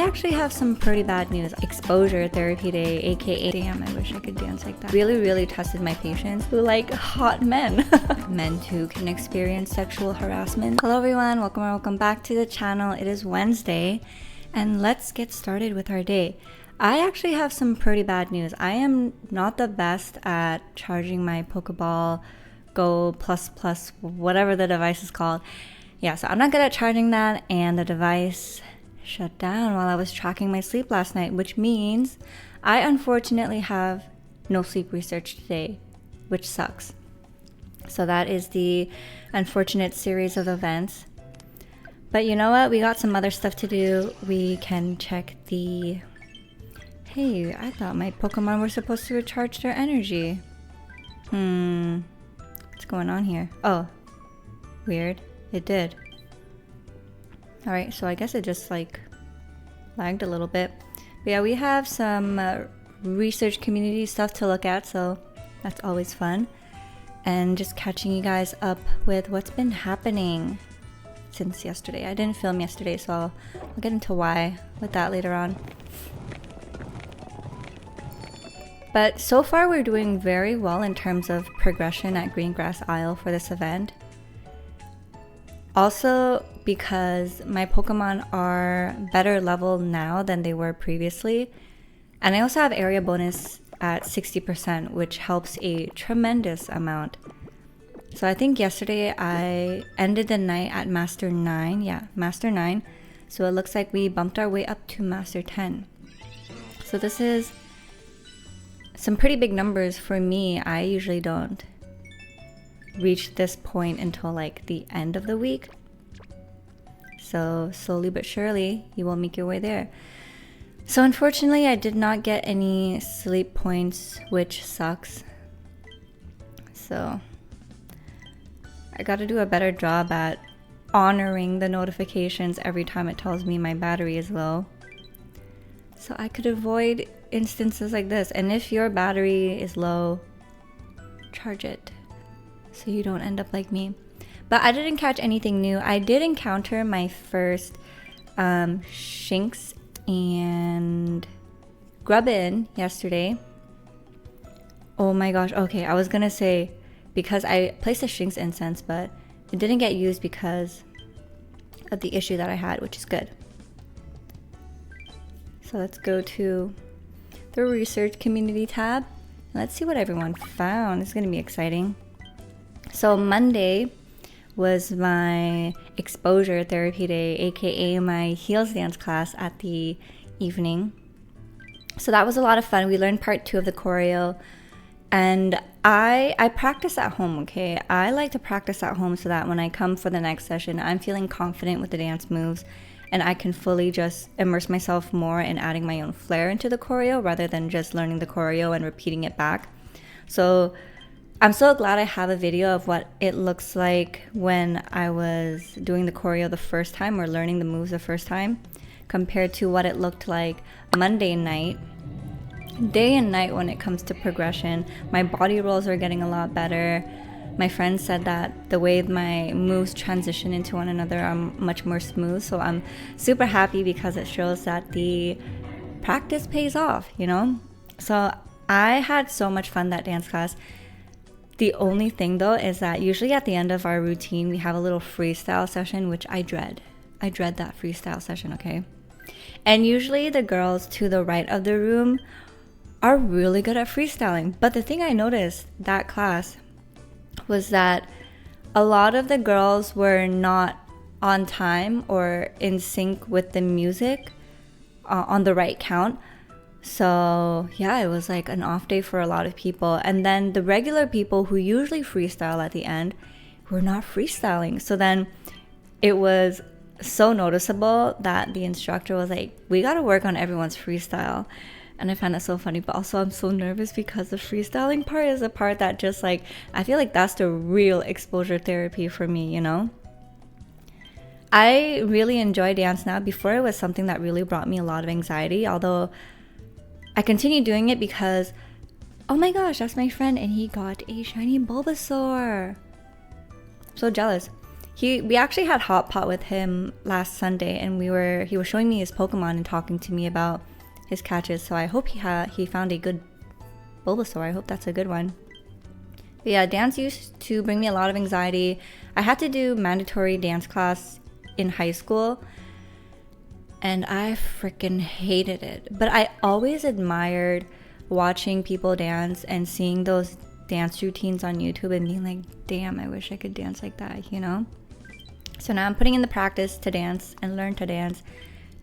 actually have some pretty bad news. Exposure therapy day, aka damn, I wish I could dance like that. Really tested my patience who like hot men. Men too can experience sexual harassment. Hello everyone, welcome back to the channel. It is Wednesday and let's get started with our day. I actually have some pretty bad news. I am not the best at charging my Pokeball Go Plus, whatever the device is called. Yeah, so I'm not good at charging that, and the device shut down while I was tracking my sleep last night, which means I unfortunately have no sleep research today, which sucks. So that is the unfortunate series of events. But you know what? We got some other stuff to do. We can check the... Hey, I thought my Pokemon were supposed to recharge their energy. What's going on here? Oh, weird. It did. Alright, so I guess it just like lagged a little bit. But yeah, we have some research community stuff to look at, so that's always fun. And just catching you guys up with what's been happening since yesterday. I didn't film yesterday, so I'll get into why with that later on. But so far we're doing very well in terms of progression at Greengrass Isle for this event. Also, because my Pokemon are better level now than they were previously. And I also have area bonus at 60%, which helps a tremendous amount. So I think yesterday I ended the night at Master 9. Yeah, Master 9. So it looks like we bumped our way up to Master 10. So this is some pretty big numbers for me. I usually don't reach this point until like the end of the week. So slowly but surely you will make your way there. So unfortunately I did not get any sleep points, which sucks. So I gotta do a better job at honoring the notifications every time it tells me my battery is low, so I could avoid instances like this. And if your battery is low, charge it so you don't end up like me. But I didn't catch anything new. I did encounter my first Shinx and Grubbin yesterday. Oh my gosh, okay, I was gonna say, because I placed a Shinx incense, but it didn't get used because of the issue that I had, which is good. So let's go to the research community tab. Let's see what everyone found. This is gonna be exciting. So Monday was my exposure therapy day, aka my heels dance class at the evening. So that was a lot of fun. We learned part 2 of the choreo, and I practice at home, okay? I like to practice at home so that when I come for the next session, I'm feeling confident with the dance moves and I can fully just immerse myself more in adding my own flair into the choreo rather than just learning the choreo and repeating it back. So I'm so glad I have a video of what it looks like when I was doing the choreo the first time, or learning the moves the first time, compared to what it looked like Monday night. Day and night when it comes to progression. My body rolls are getting a lot better. My friend said that the way my moves transition into one another are much more smooth, so I'm super happy because it shows that the practice pays off, you know? So I had so much fun that dance class. The only thing though is that usually at the end of our routine we have a little freestyle session, which I dread. I dread that freestyle session, okay? And usually the girls to the right of the room are really good at freestyling. But the thing I noticed that class was that a lot of the girls were not on time or in sync with the music on the right count. So yeah, it was like an off day for a lot of people. And then the regular people who usually freestyle at the end were not freestyling. So then it was so noticeable that the instructor was like, we got to work on everyone's freestyle. And I found that so funny, but also I'm so nervous because the freestyling part is a part that just like, I feel like that's the real exposure therapy for me, you know? I really enjoy dance now. Before, it was something that really brought me a lot of anxiety, although I continue doing it because, oh my gosh, that's my friend and he got a shiny Bulbasaur. So jealous. we actually had hot pot with him last Sunday, and he was showing me his Pokemon and talking to me about his catches. So I hope he found a good Bulbasaur. I hope that's a good one. But yeah, dance used to bring me a lot of anxiety. I had to do mandatory dance class in high school, and I freaking hated it. But I always admired watching people dance and seeing those dance routines on YouTube and being like, damn, I wish I could dance like that, you know? So now I'm putting in the practice to dance and learn to dance,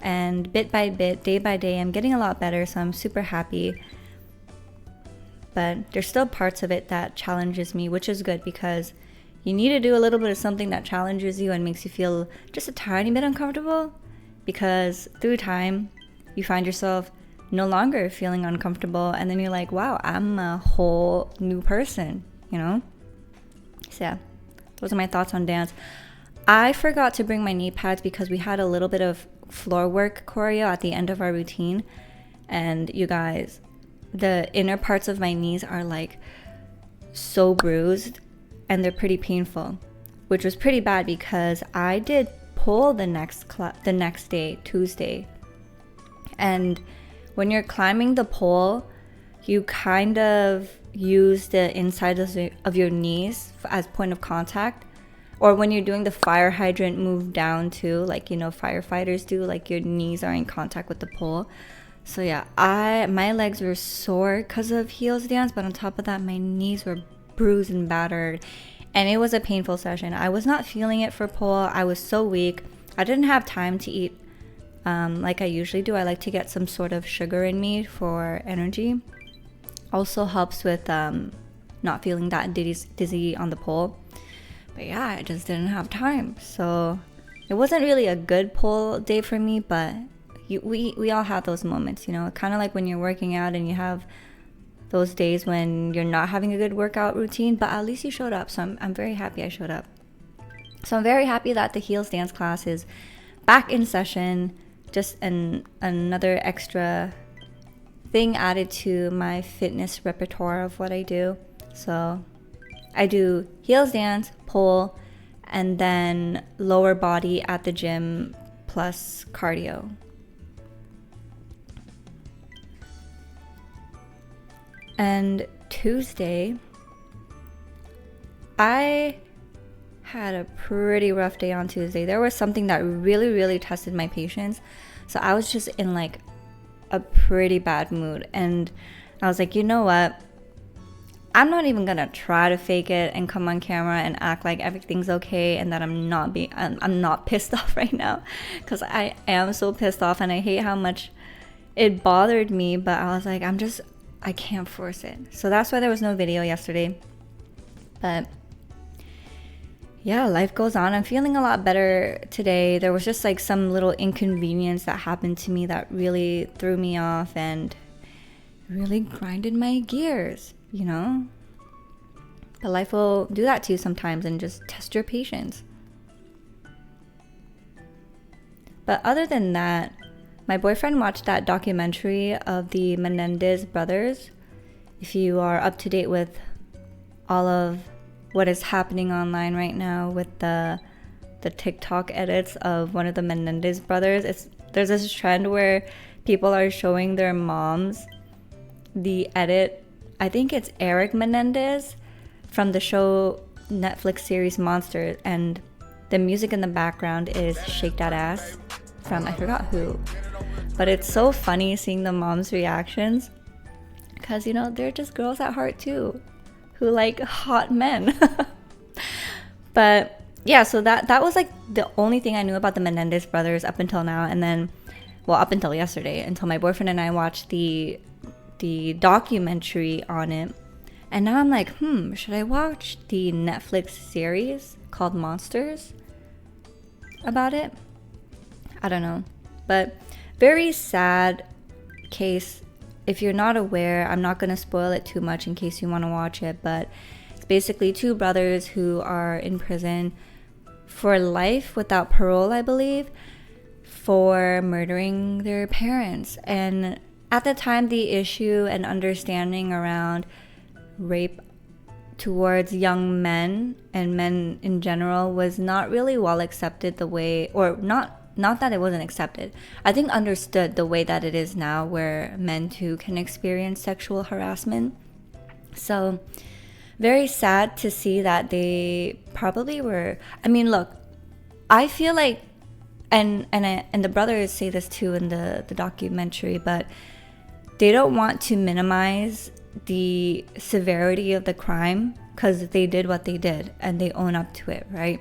and bit by bit, day by day, I'm getting a lot better, so I'm super happy. But there's still parts of it that challenges me, which is good, because you need to do a little bit of something that challenges you and makes you feel just a tiny bit uncomfortable, because through time you find yourself no longer feeling uncomfortable, and then you're like, wow, I'm a whole new person, you know? So yeah, those are my thoughts on dance. I forgot to bring my knee pads because we had a little bit of floor work choreo at the end of our routine, and you guys, the inner parts of my knees are like so bruised and they're pretty painful, which was pretty bad because I did pole the next day, Tuesday. And when you're climbing the pole, you kind of use the inside of your knees as point of contact. Or when you're doing the fire hydrant move down too, like, you know, firefighters do, like your knees are in contact with the pole. So yeah, my legs were sore because of heels dance, but on top of that, my knees were bruised and battered, and it was a painful session. I was not feeling it for pole. I was so weak. I didn't have time to eat like I usually do. I like to get some sort of sugar in me for energy. Also helps with not feeling that dizzy on the pole. But yeah, I just didn't have time. So it wasn't really a good pole day for me, but we all have those moments, you know, kind of like when you're working out and you have those days when you're not having a good workout routine, but at least you showed up. So I'm very happy I showed up. So I'm very happy that the heels dance class is back in session. Just another extra thing added to my fitness repertoire of what I do. So I do heels dance, pole, and then lower body at the gym plus cardio. And Tuesday, I had a pretty rough day on Tuesday. There was something that really tested my patience. So I was just in like a pretty bad mood. And I was like, you know what? I'm not even gonna try to fake it and come on camera and act like everything's okay and that I'm not pissed off right now, because I am so pissed off and I hate how much it bothered me. But I was like, I can't force it. So that's why there was no video yesterday. But yeah, life goes on. I'm feeling a lot better today. There was just like some little inconvenience that happened to me that really threw me off and really grinded my gears, you know? But life will do that to you sometimes and just test your patience. But other than that, my boyfriend watched that documentary of the Menendez brothers. If you are up to date with all of what is happening online right now with the TikTok edits of one of the Menendez brothers, there's this trend where people are showing their moms the edit. I think it's Eric Menendez from the show Netflix series Monsters, and the music in the background is Shake That Ass from I forgot who. But it's so funny seeing the moms' reactions, because, you know, they're just girls at heart too, who like hot men. But yeah, so that was like the only thing I knew about the Menendez brothers up until now. And then, well, up until yesterday, until my boyfriend and I watched the documentary on it. And now I'm like, should I watch the Netflix series called Monsters about it? I don't know. But very sad case. If you're not aware, I'm not going to spoil it too much in case you want to watch it, but it's basically two brothers who are in prison for life without parole, I believe, for murdering their parents. And at the time, the issue and understanding around rape towards young men and men in general was not really well accepted the way, or not that it wasn't accepted, I think understood the way that it is now, where men too can experience sexual harassment. So very sad to see that they probably were. I mean, look, I feel like, and the brothers say this too in the documentary, but they don't want to minimize the severity of the crime because they did what they did and they own up to it, right?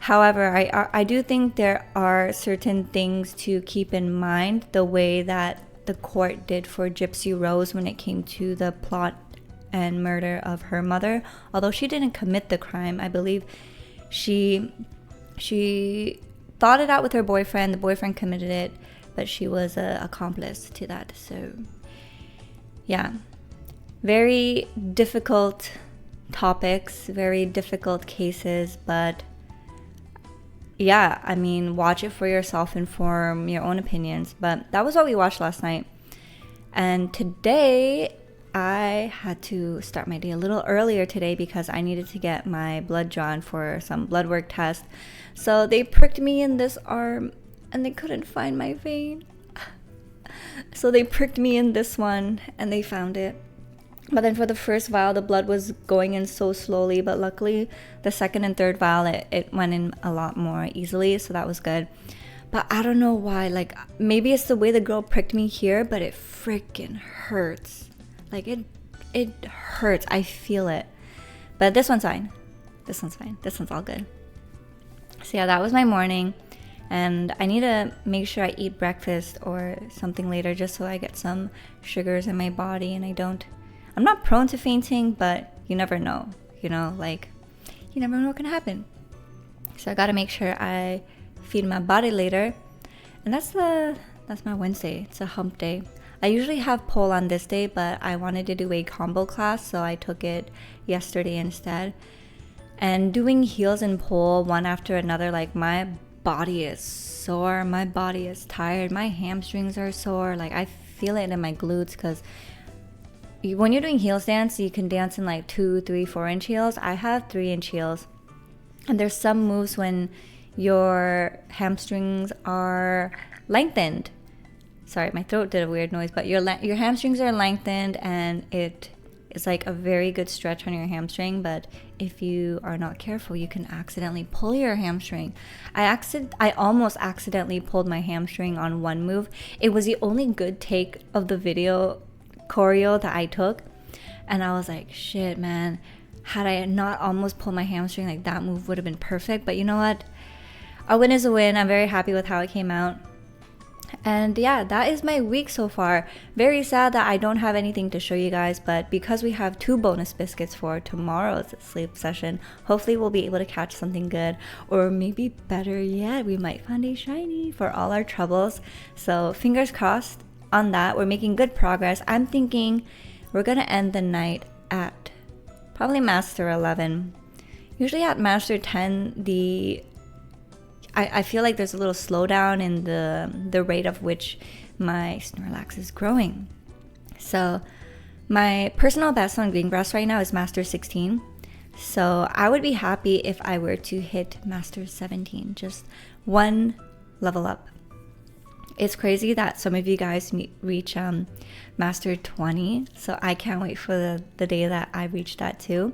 However, I do think there are certain things to keep in mind, the way that the court did for Gypsy Rose when it came to the plot and murder of her mother. Although she didn't commit the crime, I believe she thought it out with her boyfriend. The boyfriend committed it, but she was an accomplice to that. So yeah, very difficult topics, very difficult cases, but yeah, I mean, watch it for yourself and form your own opinions. But that was what we watched last night. And today I had to start my day a little earlier today because I needed to get my blood drawn for some blood work test. So they pricked me in this arm and they couldn't find my vein. So they pricked me in this one and they found it. But then for the first vial, the blood was going in so slowly. But luckily, the second and third vial, it went in a lot more easily. So that was good. But I don't know why. Like, maybe it's the way the girl pricked me here, but it freaking hurts. Like, it hurts. I feel it. But this one's fine. This one's fine. This one's all good. So yeah, that was my morning. And I need to make sure I eat breakfast or something later just so I get some sugars in my body and I'm not prone to fainting, but you never know, like you never know what can happen. So I got to make sure I feed my body later. And that's my Wednesday. It's a hump day. I usually have pole on this day, but I wanted to do a combo class, so I took it yesterday instead. And doing heels and pole one after another, like my body is sore, my body is tired, my hamstrings are sore. Like I feel it in my glutes because when you're doing heels dance, you can dance in like 2, 3, 4-inch heels. I have 3-inch heels. And there's some moves when your hamstrings are lengthened. Sorry, my throat did a weird noise, but your hamstrings are lengthened and it is like a very good stretch on your hamstring. But if you are not careful, you can accidentally pull your hamstring. I almost accidentally pulled my hamstring on one move. It was the only good take of the video choreo that I took, and I was like, shit, man, had I not almost pulled my hamstring, like that move would have been perfect. But you know what, a win is a win. I'm very happy with how it came out. And yeah, that is my week so far. Very sad that I don't have anything to show you guys, but because we have 2 bonus biscuits for tomorrow's sleep session, hopefully we'll be able to catch something good, or maybe better yet, we might find a shiny for all our troubles. So fingers crossed on that. We're making good progress. I'm thinking we're gonna end the night at probably Master 11. Usually at Master 10, I feel like there's a little slowdown in the rate of which my Snorlax is growing. So my personal best on Greengrass right now is Master 16. So I would be happy if I were to hit Master 17, just 1 level up. It's crazy that some of you guys reach Master 20, so I can't wait for the day that I reach that too.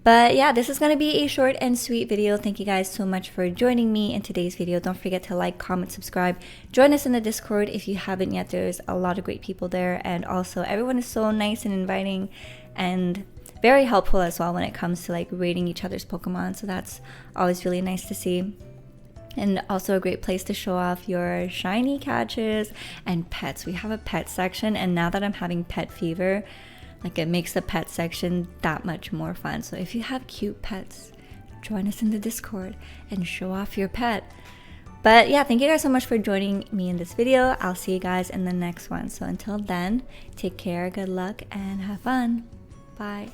But yeah, this is going to be a short and sweet video. Thank you guys so much for joining me in today's video. Don't forget to like, comment, subscribe. Join us in the Discord if you haven't yet. There's a lot of great people there. And also everyone is so nice and inviting and very helpful as well when it comes to like rating each other's Pokemon. So that's always really nice to see. And also a great place to show off your shiny catches and pets. We have a pet section, and now that I'm having pet fever, like it makes the pet section that much more fun. So if you have cute pets, join us in the Discord and show off your pet. But yeah, thank you guys so much for joining me in this video. I'll see you guys in the next one. So until then, take care, good luck, and have fun. Bye.